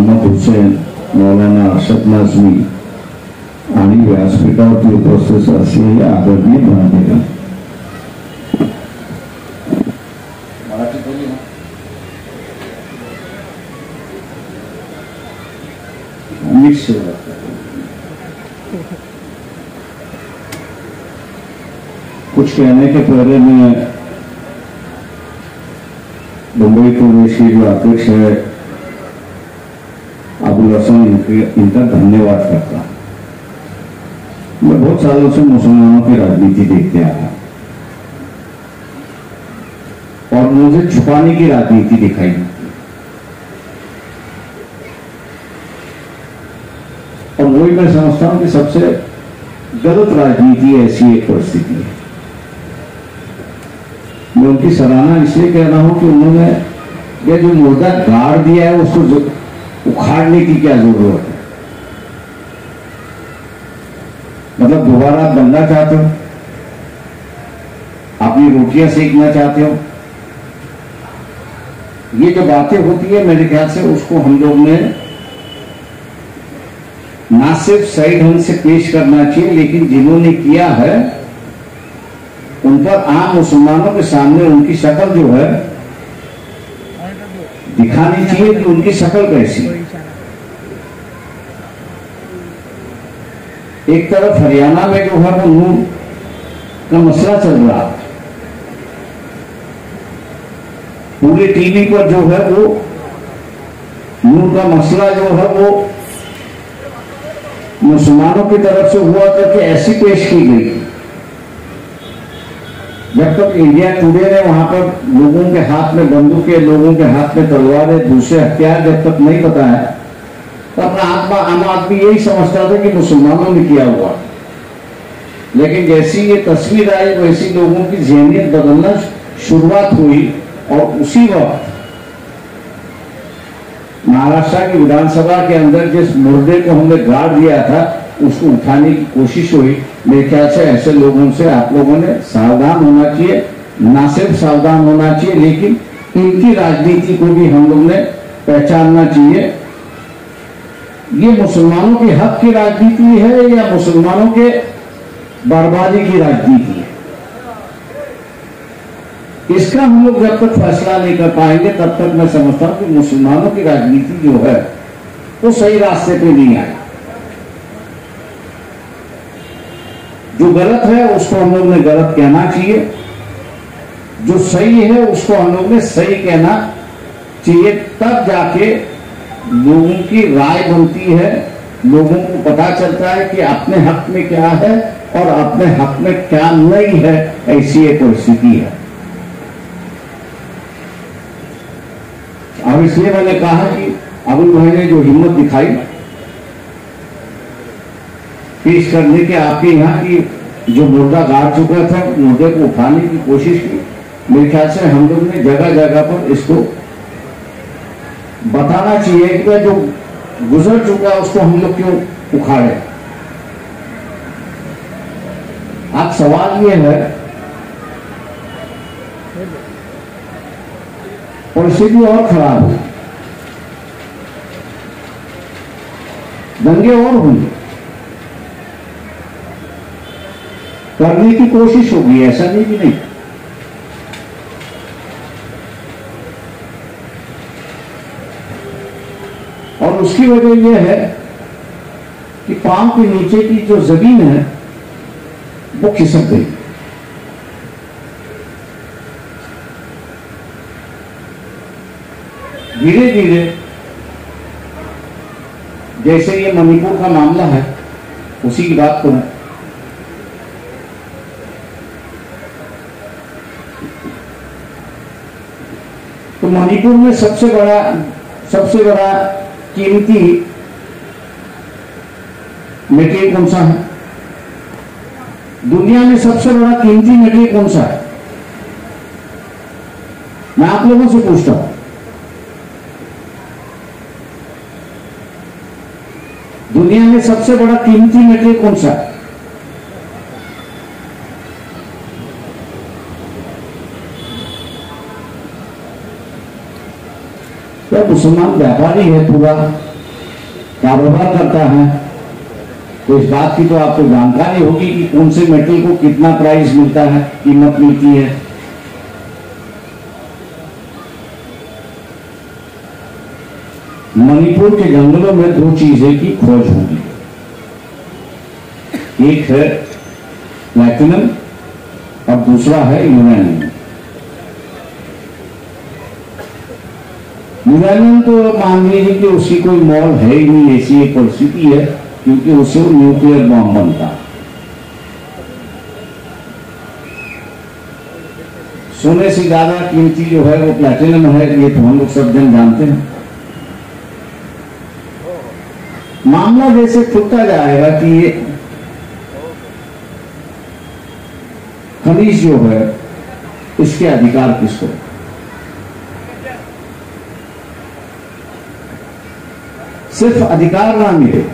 मोहम्मद हुसैन, मौलाना अरशद नाज़मी आणि व्यासपीठावरती उपस्थित असलेले आदरणीय मान्यवर, कुछ कहने के पहले मैं मुंबई प्रदेश के जो अध्यक्ष है अबुल हसन, इनका धन्यवाद करता हूं। मैं बहुत सालों से मुसलमानों की राजनीति देखते आया और मुझे छुपाने की राजनीति दिखाई, और वही मैं समझता हूं कि सबसे गलत राजनीति ऐसी एक परिस्थिति है। मैं उनकी सराहना इसलिए कह रहा हूं कि उन्होंने ये जो मुर्दा गाड़ दिया है उसको उखाड़ने की क्या जरूरत है। मतलब दोबारा आप बनना चाहते हो, अपनी रोटियां सेकना चाहते हो, ये जो बातें होती है मेरे ख्याल से उसको हम लोग ने ना सिर्फ सही ढंग से पेश करना चाहिए, लेकिन जिन्होंने किया है उन पर आम मुसलमानों के सामने उनकी शक्ल जो है दिखानी चाहिए कि उनकी शक्ल कैसी है। एक तरफ हरियाणा में जो है वो नूर का मसला चल रहा है, पूरे टीवी पर जो है वो नूर का मसला जो है वो मुसलमानों की तरफ से हुआ करके ऐसी पेश की गई। जब तक इंडिया टुडे ने वहां पर लोगों के हाथ में बंदूकें, लोगों के हाथ में तलवारें, दूसरे हथियार जब तक नहीं बताया तो अपना आम आदमी यही समझता था कि मुसलमानों ने किया हुआ। लेकिन जैसी ये तस्वीर आई वैसी लोगों की ज़हनियत बदलना शुरुआत हुई, और उसी वक्त महाराष्ट्र की विधानसभा के अंदर जिस मुर्दे को हमने गाड़ दिया था उसको उठाने की कोशिश हुई। मेरे ख्याल से ऐसे लोगों से आप लोगों ने सावधान होना चाहिए, ना सिर्फ सावधान होना चाहिए लेकिन इनकी राजनीति को भी हम लोग ने पहचानना चाहिए। ये मुसलमानों के हक की राजनीति है या मुसलमानों के बर्बादी की राजनीति है, इसका हम लोग जब तक फैसला नहीं कर पाएंगे तब तक मैं समझता हूं कि मुसलमानों की राजनीति जो है वो सही रास्ते पे नहीं आए। जो गलत है उसको हम लोग ने गलत कहना चाहिए, जो सही है उसको हम लोग ने सही कहना चाहिए, तब जाके लोगों की राय बनती है, लोगों को पता चलता है कि अपने हक में क्या है और अपने हक में क्या नहीं है। ऐसी एक परिस्थिति है। अब इसलिए मैंने कहा कि अबुल भाई ने जो हिम्मत दिखाई पेश करने के आपके यहाँ की जो मुर्दा गाड़ चुका था मुर्दे को उठाने की कोशिश की, मेरे ख्याल से हम लोग ने जगह जगह पर इसको बताना चाहिए कि जो गुजर चुका है उसको हम लोग क्यों उखाड़े। अब सवाल ये है, परिस्थिति और खराब हुई, दंगे और हुई, करने की कोशिश होगी, ऐसा नहीं कि नहीं। और उसकी वजह यह है कि पांव के नीचे की जो जमीन है वो खिसक गई। धीरे धीरे जैसे ये मणिपुर का मामला है उसी की बात करूं, तो मणिपुर में सबसे बड़ा कीमती मेटेरियल कौन सा है? दुनिया में सबसे बड़ा कीमती मेटेरियल कौन सा है? मैं आप लोगों से पूछता हूं, दुनिया में सबसे बड़ा कीमती मेटेरियल कौन सा है? तो मुसलमान व्यापारी है पूरा, कारोबार करता है, तो इस बात की तो आपको जानकारी होगी कि कौन से मेटल को कितना प्राइस मिलता है, कीमत मिलती है। मणिपुर के जंगलों में दो चीजें की खोज होगी, एक है प्लैटिनम और दूसरा है यूरेनियम। यूरेनियम तो मान लीजिए कि उसकी कोई मोल है ही नहीं, ऐसी एक परिस्थिति है, क्योंकि उससे न्यूक्लियर बॉम्ब बनता है। सोने से ज्यादा कीमती जो है वो प्लैटिनम है, ये तो हम लोग सब जन जानते हैं। मामला जैसे खुलता जाएगा कि ये खनिज जो है इसके अधिकार किसको, सिर्फ अधिकार ना मिले,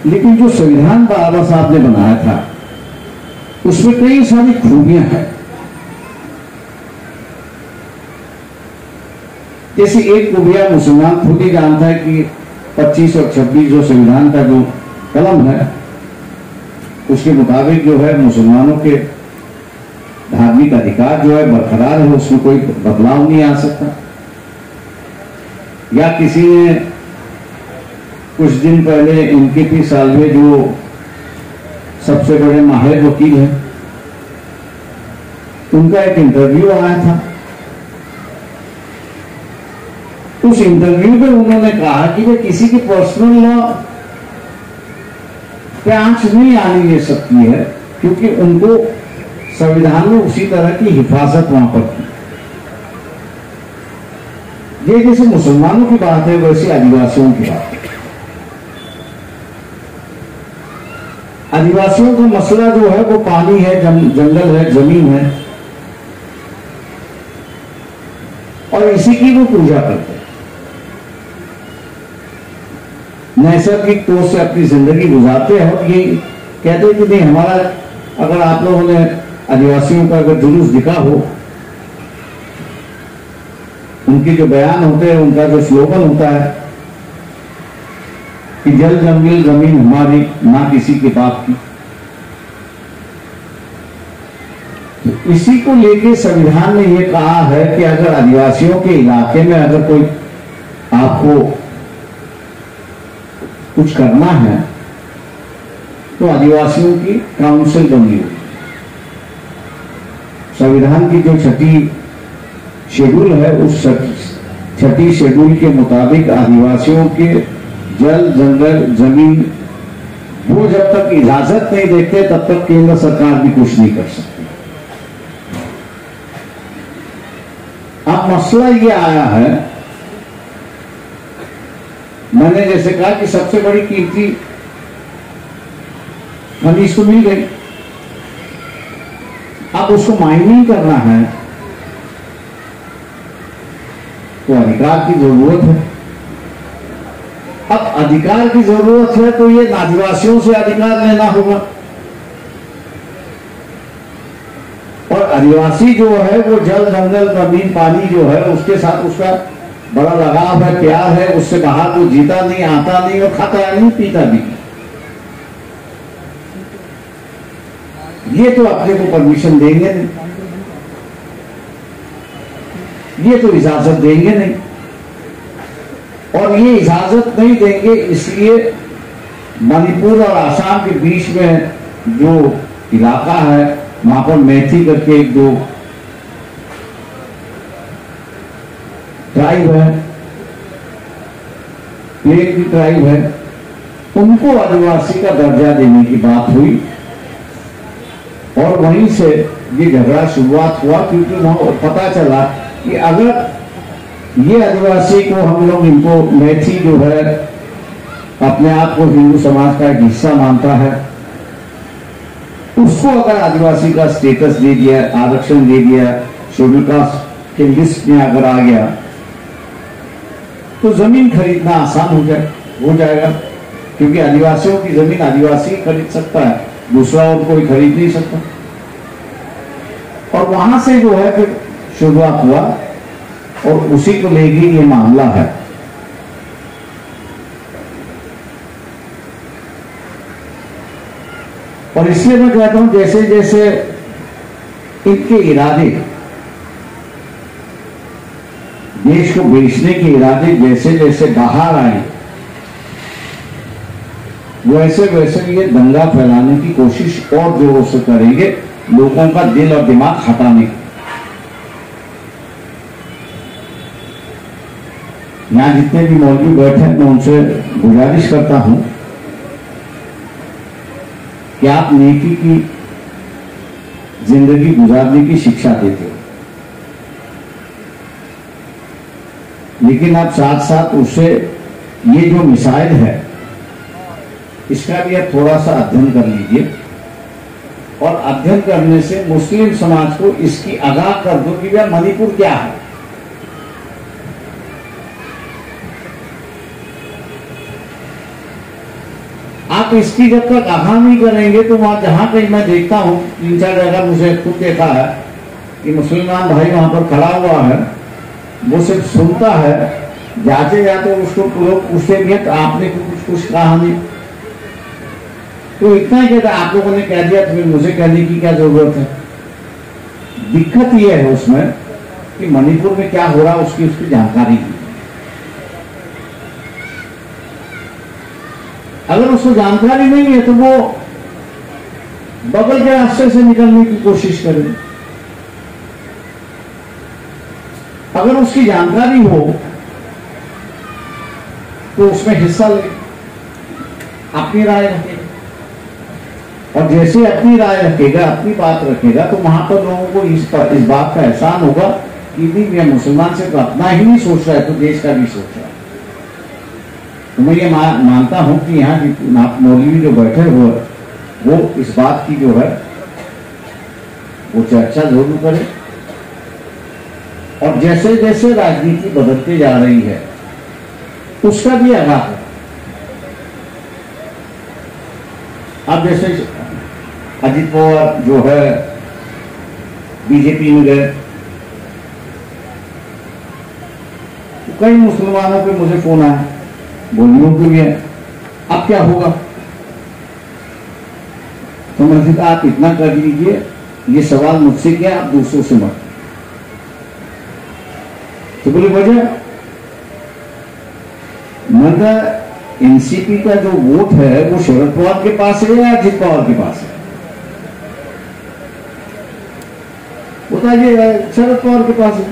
लेकिन जो संविधान बाबा साहब ने बनाया था उसमें कई सारी खूबियां हैं। जैसे एक खूबियां मुसलमान खुद ही जानता है कि 25 और 26 जो संविधान का जो कलम है उसके मुताबिक जो है मुसलमानों के धार्मिक अधिकार जो है बरकरार है, उसमें कोई बदलाव नहीं आ सकता। या किसी ने कुछ दिन पहले इनके पी सालवे जो सबसे बड़े माहिर वकील हैं, उनका एक इंटरव्यू आया था। उस इंटरव्यू में उन्होंने कहा कि वे किसी की पर्सनल लॉ पे आंच नहीं आने दे सकती है, क्योंकि उनको संविधान में उसी तरह की हिफाजत वहां पर की। ये जैसे मुसलमानों की बात है वैसे आदिवासियों की बात है। आदिवासियों का मसला जो है वो पानी है, जंगल है, जमीन है, और इसी की वो पूजा करते हैं। नैसर्गिक तौर से अपनी जिंदगी गुजारते हैं और ये कहते हैं कि नहीं, हमारा अगर आप लोगों ने आदिवासियों का अगर जुलूस दिखा हो, उनके जो बयान होते हैं, उनका जो स्लोगन होता है कि जल जंगल जमीन हमारी, ना किसी के बाप की, तो इसी को लेके संविधान ने यह कहा है कि अगर आदिवासियों के इलाके में अगर कोई आपको कुछ करना है तो आदिवासियों की काउंसिल बनी हुई। संविधान की जो छठी शेड्यूल है, उस छठी शेड्यूल के मुताबिक आदिवासियों के जल जंगल जमीन वो जब तक इजाजत नहीं देते तब तक केंद्र सरकार भी कुछ नहीं कर सकती। अब मसला ये आया है, मैंने जैसे कहा कि सबसे बड़ी कीमती खनिज तो मिल गई, अब उसको माइनिंग करना है तो अधिकार की जरूरत है। अब अधिकार की जरूरत है तो ये आदिवासियों से अधिकार लेना होगा, और आदिवासी जो है वो जल जंगल जमीन पानी जो है उसके साथ उसका बड़ा लगाव है, प्यार है, उससे बाहर वो जीता नहीं, आता नहीं और खाता नहीं, पीता भी। ये तो अपने को परमिशन देंगे नहीं, ये तो इजाजत देंगे नहीं, और ये इजाजत नहीं देंगे इसलिए मणिपुर और आसाम के बीच में जो इलाका है वहां पर मैथी करके एक दो ट्राइब है, प्लेग की ट्राइब है, उनको आदिवासी का दर्जा देने की बात हुई, और वहीं से ये झगड़ा शुरुआत हुआ, क्योंकि वहां पता चला कि अगर ये आदिवासी को हम लोग इनको मैथी जो है अपने आप को हिंदू समाज का एक हिस्सा मानता है, उसको अगर आदिवासी का स्टेटस दे दिया, आरक्षण दे दिया, शेड्यूल कास्ट के लिस्ट में अगर आ गया तो जमीन खरीदना आसान हो जाएगा, क्योंकि आदिवासियों की जमीन आदिवासी खरीद सकता है, दूसरा और कोई खरीद नहीं सकता। और वहां से जो है फिर शुरुआत हुआ और उसी को लेके ये मामला है। और इसलिए मैं कहता हूं जैसे जैसे इनके इरादे, देश को बेचने के इरादे जैसे जैसे बाहर आए, वैसे वैसे ये दंगा फैलाने की कोशिश और जोरों से करेंगे, लोगों का दिल और दिमाग हटाने की। यहां जितने भी मौलवी बैठे हैं, मैं उनसे गुजारिश करता हूं कि आप नेकी की जिंदगी गुजारने की शिक्षा देते हो, लेकिन आप साथ साथ उससे ये जो मिसाइल है इसका भी आप थोड़ा सा अध्ययन कर लीजिए, और अध्ययन करने से मुस्लिम समाज को इसकी आगाह कर दो कि भैया मणिपुर क्या है। आप इसकी जब तक आगाह नहीं करेंगे तो वहां जहां कहीं मैं देखता हूं, 3-4 जगह मुझे खुद देखा है कि मुसलमान भाई वहां पर खड़ा हुआ है, वो सिर्फ सुनता है, जाते जाते उसको लोग पूछते भी है तो आपने कुछ कहा नहीं, तो इतना ही कहता आप लोगों ने कह दिया तो फिर मुझे कहने की क्या जरूरत है। दिक्कत यह है उसमें कि मणिपुर में क्या हो रहा है उसकी जानकारी नहीं। अगर उसको जानकारी नहीं है तो वो बगल के रास्ते से निकलने की कोशिश करे। अगर उसकी जानकारी हो तो उसमें हिस्सा ले, अपनी राय रखेगा, और जैसे अपनी राय रखेगा, अपनी बात रखेगा, तो वहां पर लोगों को इस बात का एहसान होगा कि नहीं, मुसलमान से तो अपना ही नहीं सोच रहा है तो देश का भी सोच रहा है। तो मैं ये मानता हूं कि यहाँ मौलवी जो बैठे हुए वो इस बात की जो है वो चर्चा जरूर करें, और जैसे जैसे राजनीति बदलती जा रही है उसका भी आगाह है। अब जैसे अजित पवार जो है बीजेपी में गए, तो कई मुसलमानों पे मुझे फोन आया, बोलियों के भी है, अब क्या होगा। तो मैंने कहा आप इतना कर लीजिए, ये सवाल मुझसे किया, आप दूसरों से मत। तो बोले वजह, मैंने एनसीपी का जो वोट है वो शरद पवार के पास है या अजित पवार के पास है? बताइए, शरद पवार के पास है।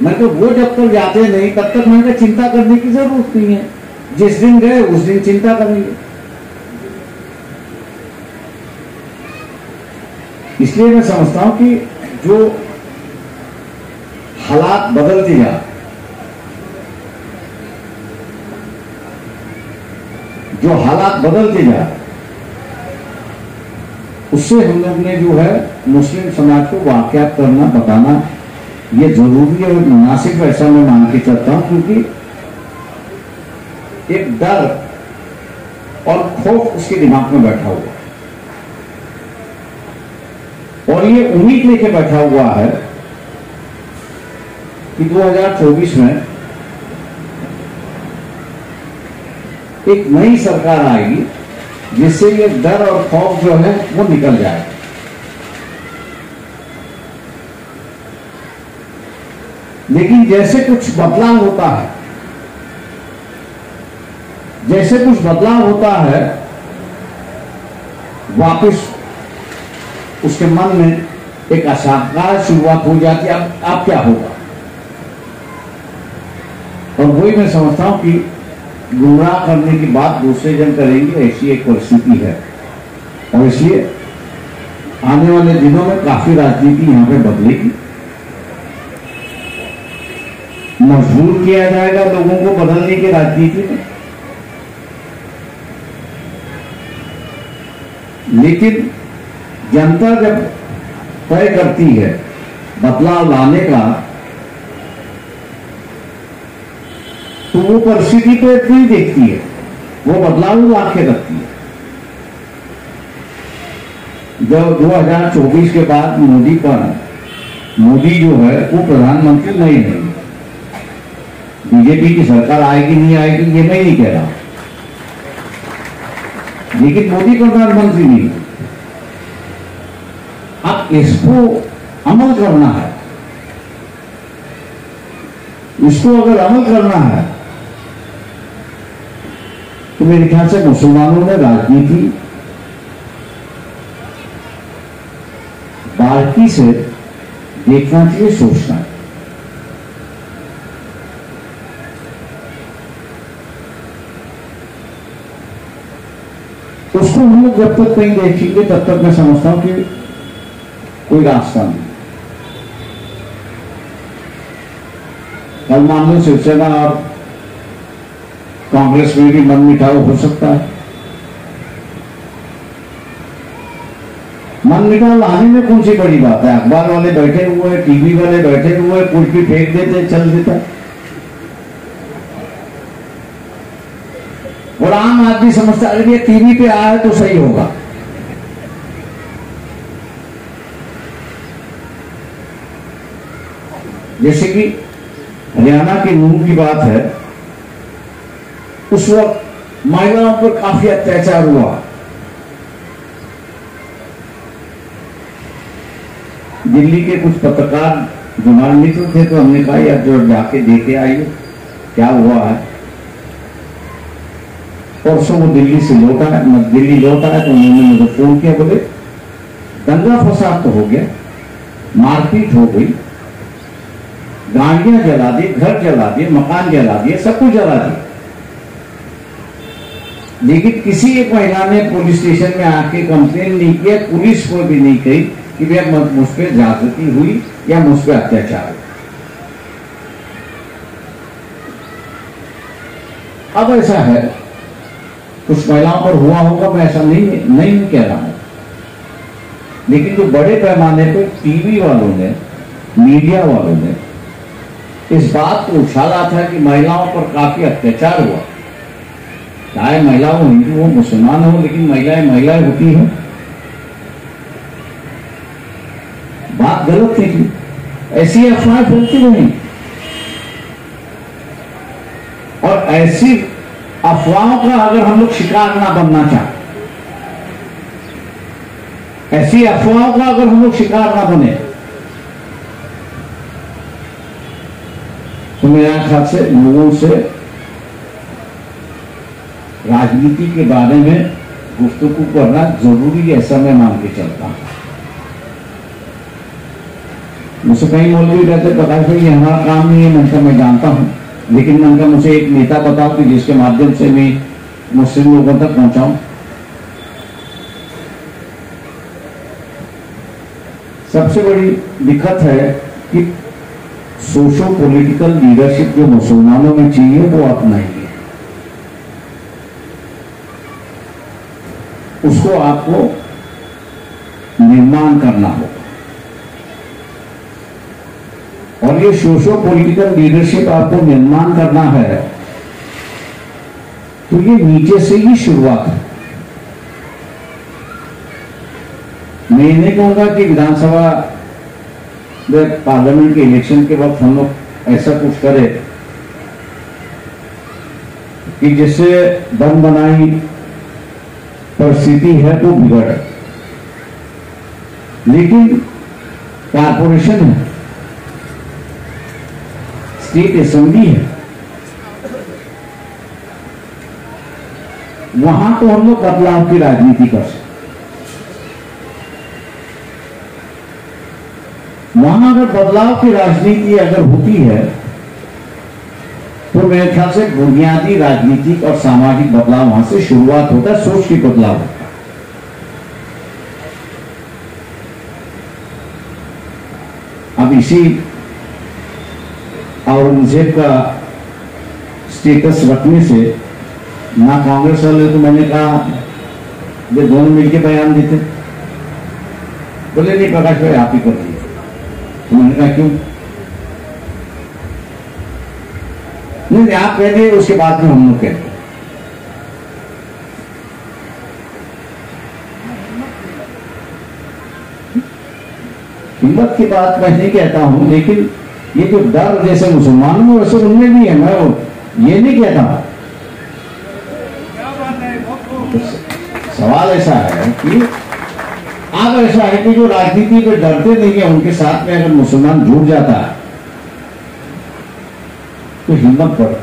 मैं तो वो जब तक जाते नहीं तब तक मैंने चिंता करने की जरूरत नहीं है, जिस दिन गए उस दिन चिंता करेंगे। इसलिए मैं समझता हूं कि जो हालात बदलते जा, उससे हम लोग ने जो है मुस्लिम समाज को वाकियात करना, बताना ये जरूरी और मुनासिब, ऐसा मैं मान के चलता हूं, क्योंकि एक डर और खौफ उसके दिमाग में बैठा हुआ, और ये उम्मीद लेके बैठा हुआ है कि 2024 में एक नई सरकार आएगी जिससे ये डर और खौफ जो है वो निकल जाएगा। लेकिन जैसे कुछ बदलाव होता है, वापस उसके मन में एक आशंका शुरुआत हो जाती है, अब क्या होगा। और वही मैं समझता हूं कि गुमराह करने की बात दूसरे जन करेंगे, ऐसी एक परिस्थिति है, और इसलिए आने वाले दिनों में काफी राजनीति यहां पे बदलेगी। मजबूर किया जाएगा लोगों को बदलने की राजनीति में, लेकिन जनता जब तय करती है बदलाव लाने का, तो वो परिस्थिति को नहीं देखती है, वो बदलाव ला के रखती है। जब 2024 के बाद मोदी जो है वो प्रधानमंत्री नहीं, बीजेपी की सरकार आएगी नहीं आएगी ये मैं नहीं कह रहा, लेकिन मोदी प्रधानमंत्री नहीं। अब इसको अमल करना है, इसको अगर अमल करना है तो मेरे ख्याल से मुसलमानों ने राजनीति बारीकी से देखना चाहिए, सोचना है। उसको हम लोग जब तक नहीं देखेंगे तब तक मैं समझता हूं कि कोई रास्ता नहीं। कल मान लो शिवसेना और कांग्रेस में भी मन मिठाव हो सकता है। मन मिठाव लाने में कौन सी बड़ी बात है? अखबार वाले बैठे हुए, टीवी वाले बैठे हुए, कुछ भी फेंक देते, चल देता। और आम आदमी समझता है अगर ये टीवी पे आया तो सही होगा। जैसे कि हरियाणा के नूह की बात है, उस वक्त महिलाओं पर काफी अत्याचार हुआ। दिल्ली के कुछ पत्रकार जो हमारे मित्र थे तो हमने कहा यार जो जाके देखे आइए क्या हुआ है। परसों वो दिल्ली से लौटा है, दिल्ली लौटा है तो उन्होंने मुझे फोन किया, बोले दंगा फसाद तो हो गया, मारपीट हो गई, गाड़ियां जला दी, घर जला दिए, मकान जला दिए, सब कुछ जला दिया, लेकिन किसी एक महिला ने पुलिस स्टेशन में आके कंप्लेन नहीं किया, पुलिस को भी नहीं कही कि भैया मुझ पर जागृति हुई या मुझ पर अत्याचार। अब ऐसा है, कुछ महिलाओं पर हुआ होगा, मैं ऐसा नहीं कह रहा हूं, लेकिन जो बड़े पैमाने पर टीवी वालों ने, मीडिया वालों ने इस बात को उछाला था कि महिलाओं पर काफी अत्याचार हुआ, चाहे महिला हो, हिंदू हो, मुसलमान हो, लेकिन महिलाएं महिलाएं होती हैं। बात गलत थी, ऐसी अफवाहें फैलती रही और ऐसी अफवाहों का अगर हम लोग शिकार ना बनना चाहते, ऐसी अफवाहों का अगर हम लोग शिकार ना बने तो मेरे ख्याल से लोगों से राजनीति के बारे में गुफ्तगू करना जरूरी है, ऐसा मैं मान के चलता हूं। मुझसे कई मौलवी कहते प्रकाश भाई ये हमारा काम नहीं है, मैं जानता हूं, लेकिन मैं मुझे एक नेता बताओ कि जिसके माध्यम से मैं मुस्लिम लोगों तक पहुंचाऊं। सबसे बड़ी दिक्कत है कि सोशो पॉलिटिकल लीडरशिप जो मुसलमानों में चाहिए वो आप नहीं है, उसको आपको निर्माण करना होगा। और ये सोशो पॉलिटिकल लीडरशिप आपको निर्माण करना है तो ये नीचे से ही शुरुआत है। मैं नहीं कहूंगा कि विधानसभा पार्लियामेंट के इलेक्शन के वक्त हम लोग ऐसा कुछ करें कि जिससे बन बनाई परिस्थिति है वो बिगड़े, लेकिन कारपोरेशन है, स्टेट असेंबली है, वहां तो हम लोग बदलाव की राजनीति कर सकते। वहां अगर बदलाव की राजनीति अगर होती है तो मेरे ख्याल से बुनियादी राजनीतिक और सामाजिक बदलाव वहां से शुरुआत होता है, सोच की बदलाव होता है। अब इसी औरंगजेब का स्टेटस रखने से ना कांग्रेस वाले, तो मैंने कहा ये दोनों मिलकर बयान देते, बोले नहीं प्रकाश भाई आप ही कर दिए। तो मैंने कहा क्यों? नहीं आप कह दिए, उसके बाद में हम लोग कहते। हिम्मत की बात मैं नहीं कहता हूं, लेकिन ये जो डर जैसे मुसलमानों में वैसे उनमें भी है, मैं ये नहीं कहता। सवाल ऐसा है कि अब ऐसा है कि जो राजनीति पे डरते नहीं है, उनके साथ में अगर मुसलमान जुड़ जाता है तो हिम्मत पड़े।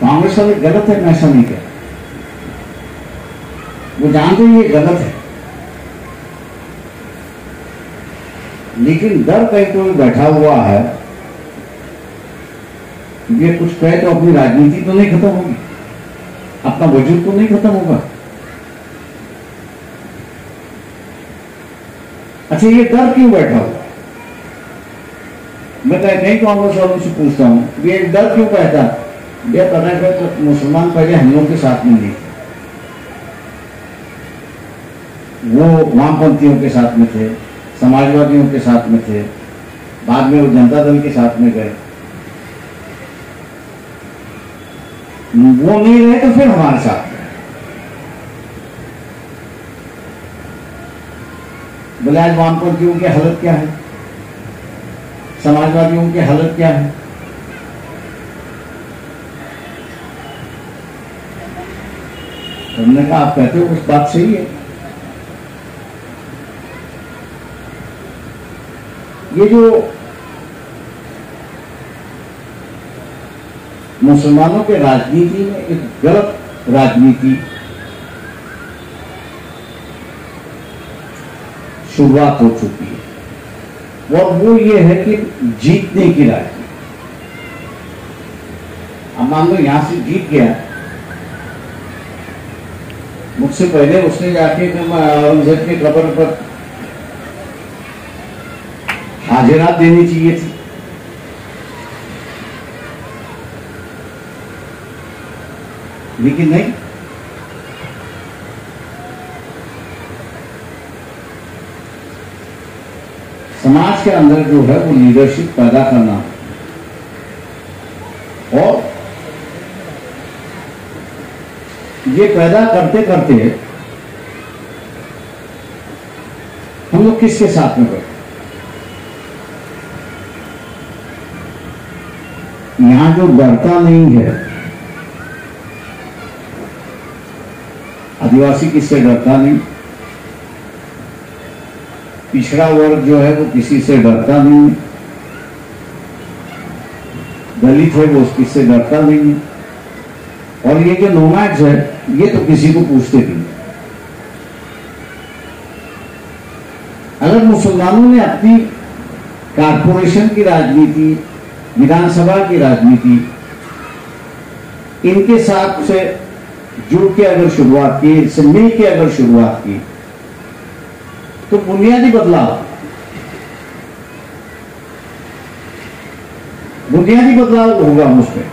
कांग्रेस वाले गलत है, मैं ऐसा नहीं कह, वो जानते हैं ये गलत है, लेकिन डर कहीं कोई बैठा हुआ है, ये कुछ कहे तो अपनी राजनीति तो नहीं खत्म होगी, अपना वजूद तो नहीं खत्म होगा। अच्छा, ये डर क्यों बैठा हुआ? मैं कहीं कांग्रेस वालों से पूछता हूं, ये डर क्यों कहता? ये पता है तो मुसलमान पहले हम लोग के साथ में नहीं थे, वो वामपंथियों के साथ में थे, समाजवादियों के साथ में थे, बाद में वो जनता दल के साथ में गए, वो नहीं रहे तो फिर हमारे साथ रहे। बोले आज वामपंथियों की हालत क्या है, समाजवादियों की हालत क्या है? हमने कहा आप कहते हो उस बात सही है। ये जो मुसलमानों के राजनीति में एक गलत राजनीति शुरुआत हो चुकी है, और वो ये है कि जीतने की राजनीति। अब मान लो यहां से जीत गया, मुझसे पहले उसने जाके औरंगजेब के कब्र पर हाजिरात देनी चाहिए थी, लेकिन नहीं। समाज के अंदर जो है वो लीडरशिप पैदा करना, और ये पैदा करते करते हम लोग किसके साथ में बैठे? यहां जो डरता नहीं है, आदिवासी किससे डरता नहीं, पिछड़ा वर्ग जो है वो किसी से डरता नहीं, दलित है वो किससे डरता नहीं, और ये जो नोमैड्स है ये तो किसी को पूछते भी नहीं। अगर मुसलमानों ने अपनी कारपोरेशन की राजनीति, विधानसभा की राजनीति इनके साथ से जुड़ के अगर शुरुआत की, इससे मिल के अगर शुरुआत की, तो बुनियादी बदलाव होगा उसमें।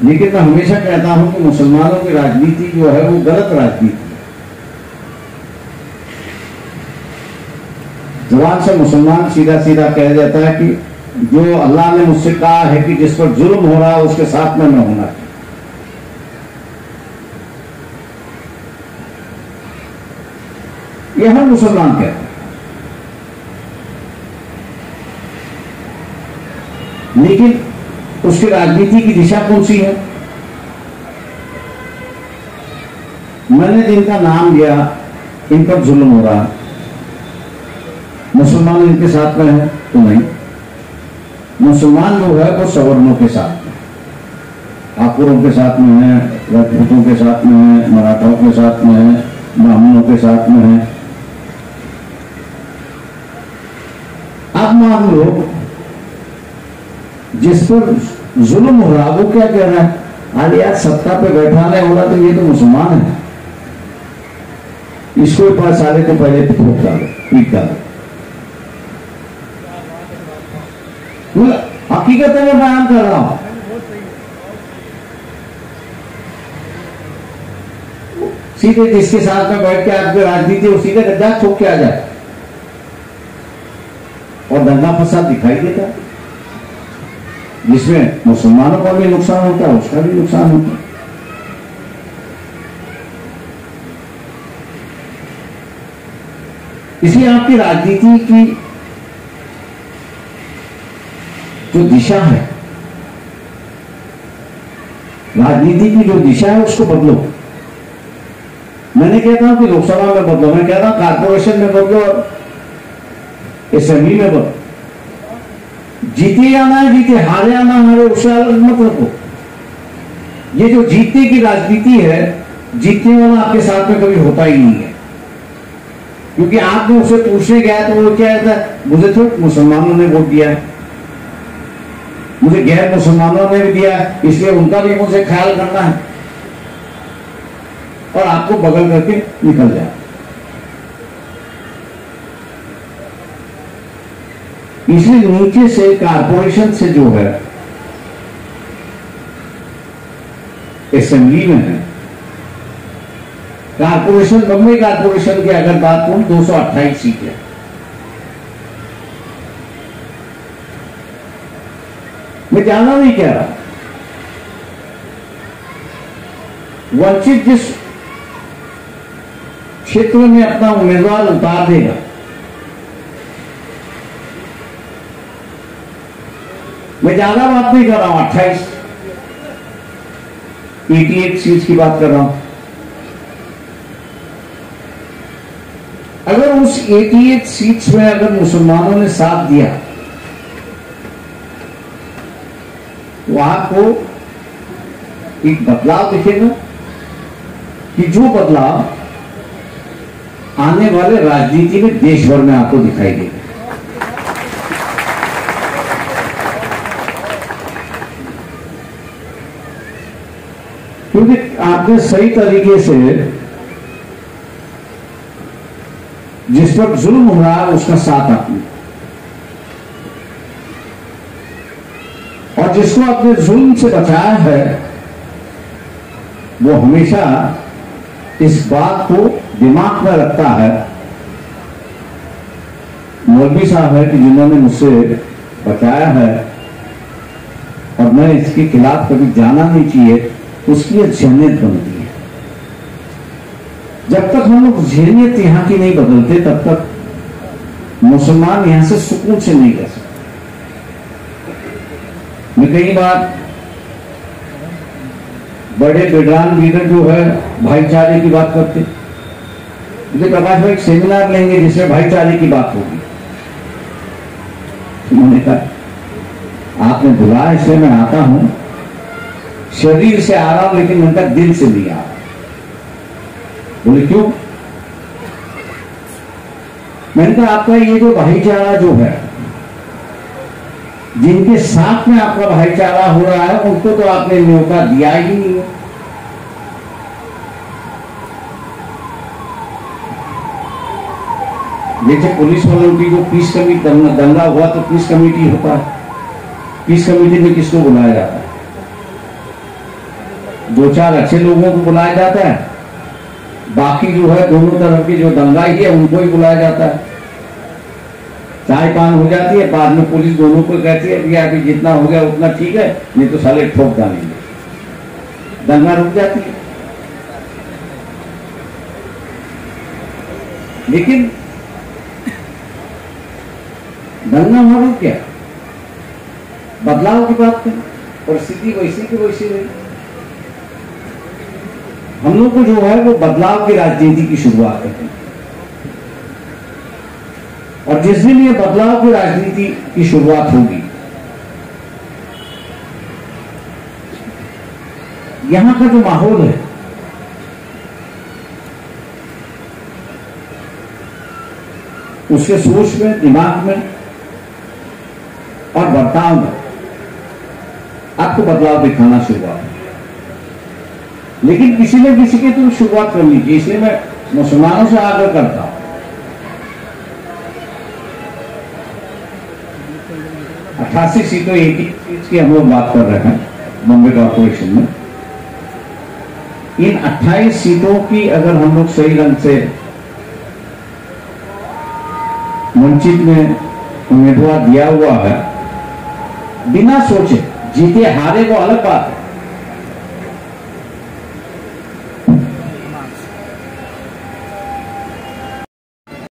लेकिन मैं हमेशा कहता हूं कि मुसलमानों की राजनीति जो है वो गलत राजनीति है। जवान से मुसलमान सीधा सीधा कह जाता है कि जो अल्लाह ने मुझसे कहा है कि जिस पर जुल्म हो रहा है उसके साथ में मैं होना चाहिए। यह हर मुसलमान कहता है, लेकिन उसकी राजनीति की दिशा कौन सी है? मैंने जिनका नाम लिया इन पर जुल्म हो रहा, मुसलमान इनके साथ में है तो नहीं। मुसलमान जो है वो सवर्णों के साथ में, ठाकुरों के साथ में है, राजपूतों के साथ में है, मराठाओं के साथ में है, ब्राह्मणों के साथ में है। अब मान लो जिस पर जुल्म हो रहा वो क्या कह रहा है, अरे यार सत्ता पे बैठाने वाला तो ये तो मुसलमान है, इसको 5 साल के पहले ठोक डालो, पीट डालो। हकीकत मैं बयान कर रहा हूं। सीधे जिसके साथ में बैठ के आपकी राजनीति और सीधे गद्दा ठोक के आ जाए, और दंगा फसाद दिखाई देता है जिसमें मुसलमानों का भी नुकसान होता है, उसका भी नुकसान होता है। इसलिए आपकी राजनीति की जो दिशा है, राजनीति की जो दिशा है उसको बदलो। मैंने कहता हूं कि लोकसभा में बदलो, मैं कहता हूं कारपोरेशन में बदलो और असेंबली में बदलो। जीते आना है जीते, हारे आना हारे, उससे अलग मत रखो। ये जो जीतने की राजनीति है, जीतने वाला आपके साथ में कभी होता ही नहीं है, क्योंकि आपने उसे पूछने गया तो वो क्या था, मुझे तो मुसलमानों ने वोट दिया, मुझे गैर मुसलमानों ने भी दिया, इसलिए उनका भी मुझे ख्याल करना है, और आपको बगल करके निकल जाए। इसलिए नीचे से कारपोरेशन से जो है, असेंबली में है, कारपोरेशन, बम्बई कारपोरेशन की अगर बात करूं 228 सीट है। मैं ज्यादा नहीं कह रहा, वंचित जिस क्षेत्र में अपना उम्मीदवार उतार देगा, मैं ज्यादा बात नहीं कर रहा हूं, 88 सीट की बात कर रहा हूं। अगर उस 88 सीट्स में अगर मुसलमानों ने साथ दिया तो आपको एक बदलाव दिखेगा, कि जो बदलाव आने वाले राजनीति में देश भर में आपको दिखाई देगा। क्योंकि आपने सही तरीके से जिस पर जुल्म हो रहा है उसका साथ आपने, और जिसको अपने जुल्म से बचाया है वो हमेशा इस बात को दिमाग में रखता है। मौलवी साहब है कि जिन्होंने मुझसे बचाया है और मैं इसके खिलाफ कभी जाना नहीं चाहिए, उसकी जहनीत बनती है। जब तक हम लोग जहनीत यहां की नहीं बदलते तब तक मुसलमान यहां से सुकून से नहीं रह सकते। मैं कई बार बड़े विद्वान लीडर जो है भाईचारे की बात करते, मुझे प्रकाश भाई एक सेमिनार लेंगे जिसमें भाईचारे की बात होगी। उन्होंने कहा आपने बुलाया इसलिए मैं आता हूं, शरीर से आ रहा हूं लेकिन उनका दिल से नहीं आ रहा। बोले क्यों? मैंने कहा आपका ये जो भाईचारा जो है, जिनके साथ में आपका भाईचारा हो रहा है उनको तो आपने न्योता दिया ही नहीं है। जैसे पुलिस वालों की जो पीस कमेटी दंगा हुआ तो पीस कमेटी होता है, पीस कमेटी में किसको बुलाया जाता है? 2-4 अच्छे लोगों को बुलाया जाता है, बाकी जो है दोनों तरफ की जो दंगाई है उनको ही बुलाया जाता है। चाय पान हो जाती है, बाद में पुलिस दोनों को कहती है भैया अभी जितना हो गया उतना ठीक है, नहीं तो साले ठोक डालेंगे, दंगा रुक जाती है। लेकिन दंगा मारो क्या, बदलाव की बात करें, परिस्थिति वैसी की वैसी रही। हम लोग को जो है वो बदलाव की राजनीति की शुरुआत है, और जिस दिन ये बदलाव की राजनीति की शुरुआत होगी, यहां का जो माहौल है उसके सोच में, दिमाग में और बर्ताव में आपको बदलाव दिखाना शुरुआत है। लेकिन किसी न किसी की तो शुरुआत करनी चाहिए, इसलिए मैं मुसलमानों से आग्रह करता हूं 88 सीटों 80 सीट की हम लोग बात कर रहे हैं बॉम्बे कॉर्पोरेशन में। इन 28 सीटों की अगर हम लोग सही ढंग से वंचित में उम्मीदवार दिया हुआ है, बिना सोचे, जीते हारे वो अलग बात है,